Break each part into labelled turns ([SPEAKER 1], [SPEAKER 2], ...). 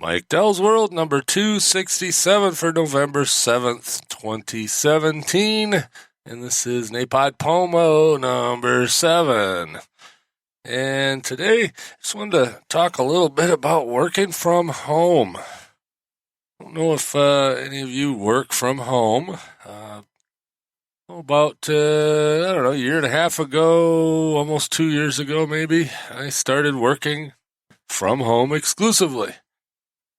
[SPEAKER 1] Mike Dell's World, number 267 for November 7th, 2017. And this is NaPodPoMo number 7. And today, I just wanted to talk a little bit about working from home. I don't know if any of you work from home. About, a year and a half ago, almost 2 years ago maybe, I started working from home exclusively.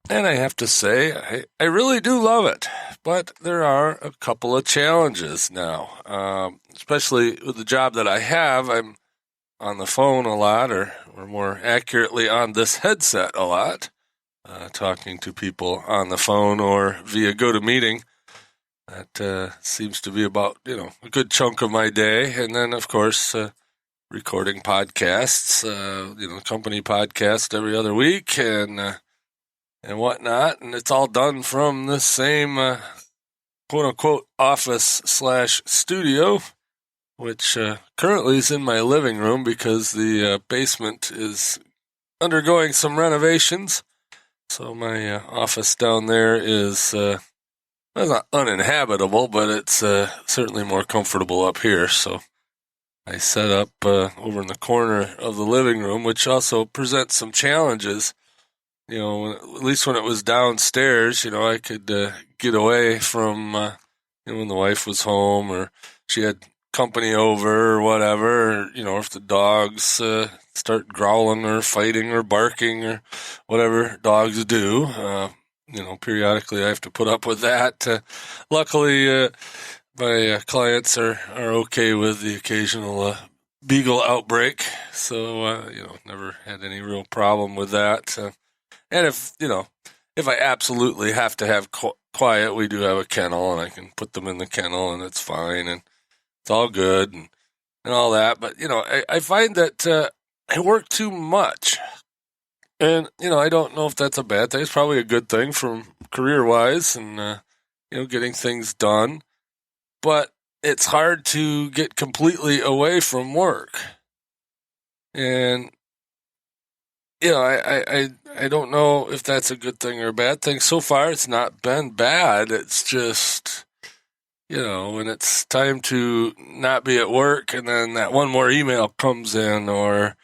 [SPEAKER 1] And I have to say, I really do love it. But there are a couple of challenges now, especially with the job that I have. I'm on the phone a lot, or more accurately on this headset a lot, talking to people on the phone or via GoToMeeting. That seems to be about, a good chunk of my day. And then, of course, recording podcasts, company podcast every other week and whatnot. And it's all done from the same, quote-unquote, office/studio, which currently is in my living room because the basement is undergoing some renovations. So my office down there is... it's not uninhabitable, but it's certainly more comfortable up here. So I set up over in the corner of the living room, which also presents some challenges. At least when it was downstairs, I could get away from, when the wife was home or she had company over or whatever, or if the dogs start growling or fighting or barking or whatever dogs do. Periodically I have to put up with that. Luckily, my clients are okay with the occasional beagle outbreak, so never had any real problem with that. And if I absolutely have to have quiet, we do have a kennel, and I can put them in the kennel, and it's fine, and it's all good and all that. But I find that I work too much. And, I don't know if that's a bad thing. It's probably a good thing from career-wise and, getting things done. But it's hard to get completely away from work. And, I don't know if that's a good thing or a bad thing. So far, it's not been bad. It's just, when it's time to not be at work and then that one more email comes in or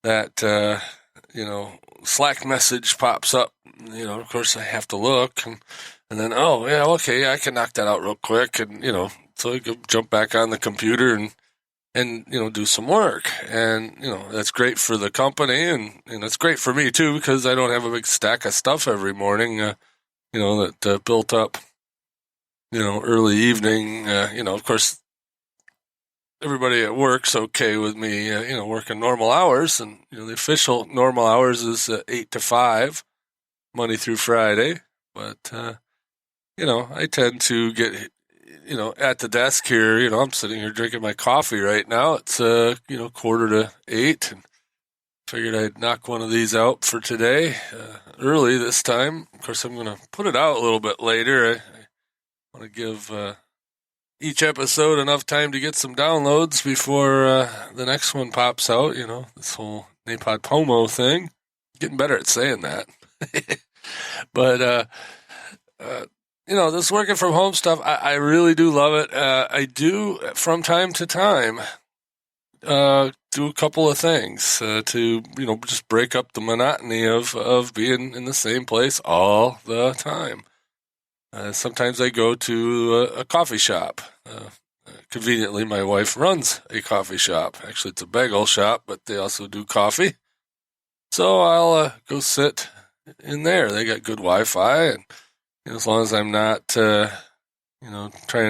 [SPEAKER 1] that, Slack message pops up, of course I have to look and then, I can knock that out real quick. And, so I could jump back on the computer and do some work. And, that's great for the company and it's great for me too, because I don't have a big stack of stuff every morning, that built up, early evening, of course, everybody at work's okay with me, working normal hours, and the official normal hours is 8 to 5, Monday through Friday. But I tend to get, at the desk here. I'm sitting here drinking my coffee right now. It's 7:45, and figured I'd knock one of these out for today, early this time. Of course, I'm going to put it out a little bit later. I want to give each episode enough time to get some downloads before the next one pops out. This whole NaPodPoMo thing. Getting better at saying that. But, this working from home stuff, I really do love it. I do, from time to time, do a couple of things to, just break up the monotony of being in the same place all the time. Sometimes I go to a coffee shop. Conveniently, my wife runs a coffee shop. Actually, it's a bagel shop, but they also do coffee. So I'll go sit in there. They got good Wi-Fi, and as long as I'm not, trying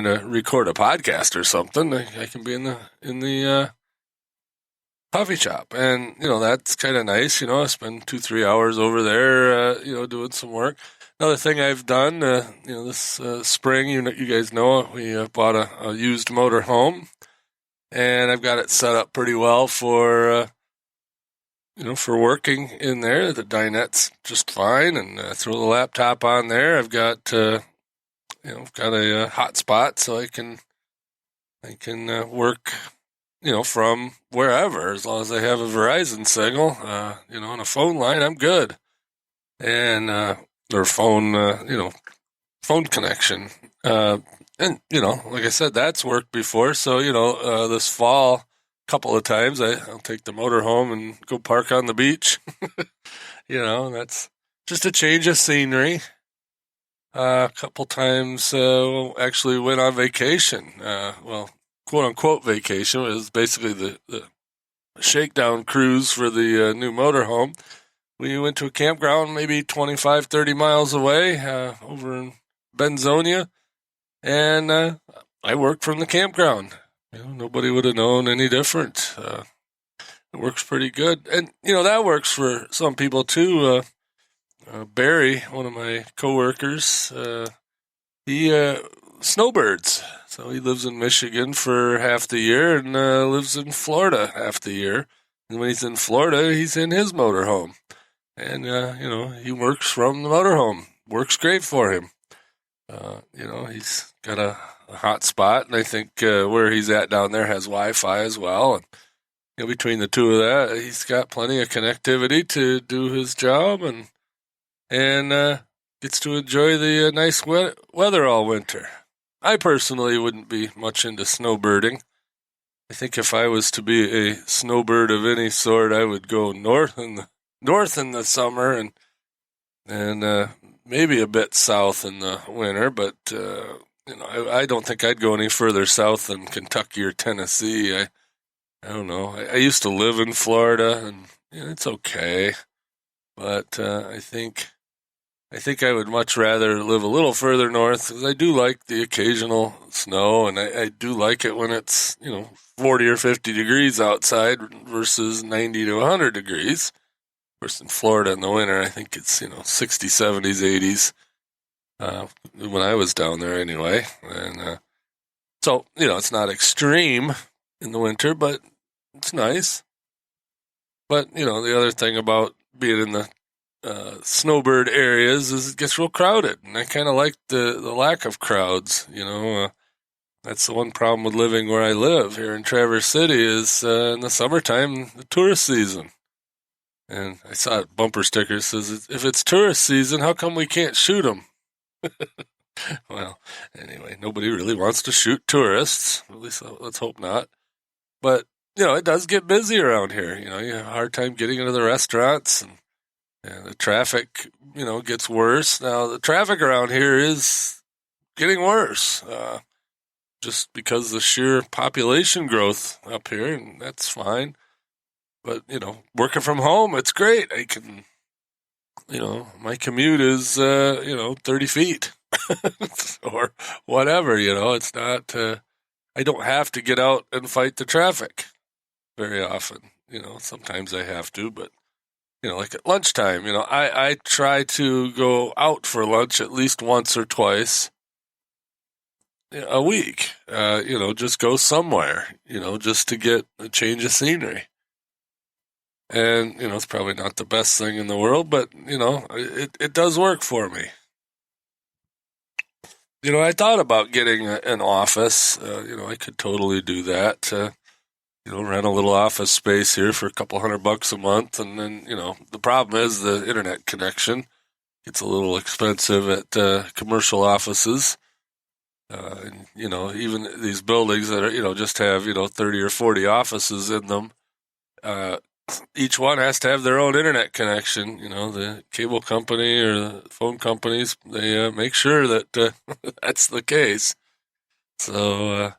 [SPEAKER 1] to record a podcast or something, I can be in the coffee shop. And that's kind of nice. I spend 2-3 hours over there, doing some work. Another thing I've done, this spring, you guys know, we bought a used motor home, and I've got it set up pretty well for working in there. The dinette's just fine, and throw the laptop on there. I've got, got a hotspot, so I can work, from wherever, as long as I have a Verizon signal, on a phone line, I'm good. And or phone, phone connection. And, like I said, that's worked before. So, this fall, a couple of times, I'll take the motor home and go park on the beach. That's just a change of scenery. A couple times, actually went on vacation. Quote unquote vacation. It was basically the shakedown cruise for the new motorhome. We went to a campground maybe 25, 30 miles away, over in Benzonia, and I worked from the campground. Nobody would have known any different. It works pretty good. And, that works for some people too. Barry, one of my coworkers, he snowbirds. So he lives in Michigan for half the year and lives in Florida half the year. And when he's in Florida, he's in his motorhome. And, he works from the motorhome. Works great for him. He's got a hot spot, and I think where he's at down there has Wi-Fi as well. And between the two of that, he's got plenty of connectivity to do his job, and gets to enjoy the nice weather all winter. I personally wouldn't be much into snowbirding. I think if I was to be a snowbird of any sort, I would go north in the summer and maybe a bit south in the winter, but I don't think I'd go any further south than Kentucky or Tennessee. I don't know. I used to live in Florida, and it's okay, but I think I would much rather live a little further north, because I do like the occasional snow, and I do like it when it's 40 or 50 degrees outside versus 90 to 100 degrees. Of course, in Florida in the winter, I think it's 60s, 70s, 80s. When I was down there, anyway, and so it's not extreme in the winter, but it's nice. But the other thing about being in the snowbird areas is it gets real crowded, and I kind of like the lack of crowds. That's the one problem with living where I live here in Traverse City is in the summertime, the tourist season. And I saw a bumper sticker that says, if it's tourist season, how come we can't shoot them? Well, anyway, nobody really wants to shoot tourists. At least let's hope not. But, it does get busy around here. You have a hard time getting into the restaurants, and the traffic, gets worse. Now, the traffic around here is getting worse, just because of the sheer population growth up here, and that's fine. But, working from home, it's great. I can, my commute is, 30 feet or whatever, it's not, I don't have to get out and fight the traffic very often. Sometimes I have to, but, like at lunchtime, I try to go out for lunch at least once or twice a week, just go somewhere, just to get a change of scenery. And, it's probably not the best thing in the world, but, it does work for me. I thought about getting an office. I could totally do that. Rent a little office space here for a couple $100 a month. And then, the problem is the internet connection. It's a little expensive at commercial offices. And, even these buildings that are, just have, 30 or 40 offices in them, each one has to have their own internet connection. The cable company or the phone companies, they make sure that that's the case. So,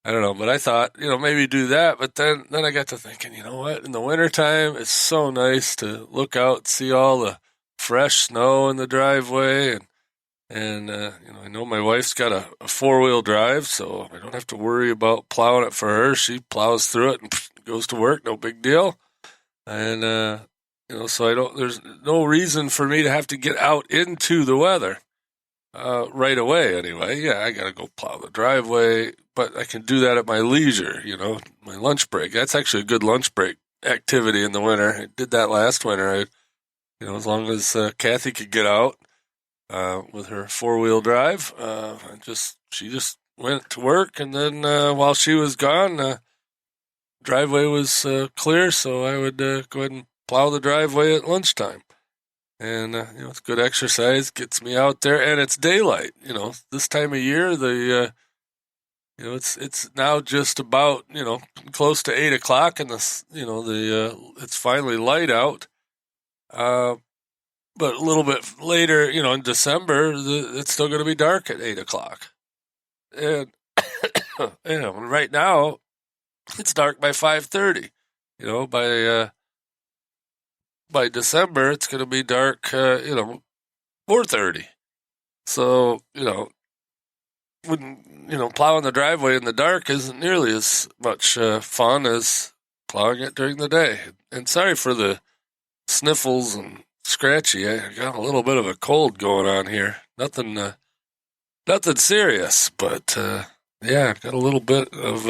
[SPEAKER 1] I don't know, but I thought, maybe do that. But then I got to thinking, you know what? In the wintertime, it's so nice to look out, see all the fresh snow in the driveway. And I know my wife's got a 4-wheel drive, so I don't have to worry about plowing it for her. She plows through it and goes to work, no big deal. And, so there's no reason for me to have to get out into the weather right away anyway. Yeah, I got to go plow the driveway, but I can do that at my leisure, my lunch break. That's actually a good lunch break activity in the winter. I did that last winter. As long as Kathy could get out with her 4-wheel drive, she just went to work, and then while she was gone, driveway was clear, so I would go ahead and plow the driveway at lunchtime. And, it's good exercise, gets me out there, and it's daylight. This time of year, it's now just about, close to 8 o'clock, and it's finally light out. But a little bit later, in December, it's still going to be dark at 8 o'clock. And, right now, it's dark by 5:30. By December, it's going to be dark, 4:30. So, when, plowing the driveway in the dark isn't nearly as much fun as plowing it during the day. And sorry for the sniffles and scratchy. I got a little bit of a cold going on here. Nothing serious, but yeah, I've got a little bit of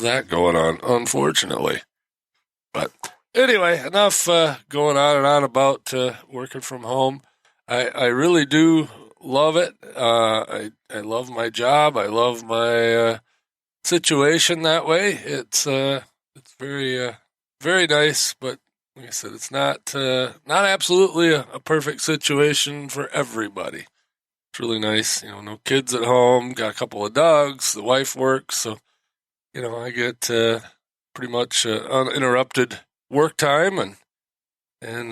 [SPEAKER 1] that going on, unfortunately. But anyway, enough going on and on about working from home. I really do love it. I love my job. I love my situation that way. It's very very nice, but like I said, it's not absolutely a perfect situation for everybody. It's really nice, no kids at home, got a couple of dogs, the wife works, so, I get pretty much uninterrupted work time, and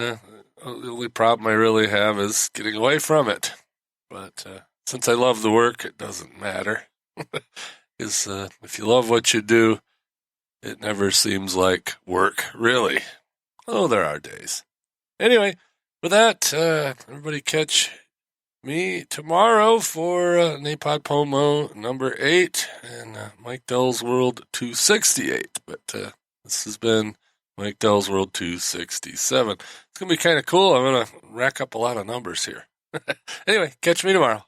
[SPEAKER 1] the only problem I really have is getting away from it. But since I love the work, it doesn't matter. Because if you love what you do, it never seems like work, really. Oh, there are days. Anyway, with that, everybody catch me tomorrow for NaPodPoMo number 8 and Mike Dell's World 268. But this has been Mike Dell's World 267. It's going to be kind of cool. I'm going to rack up a lot of numbers here. Anyway, catch me tomorrow.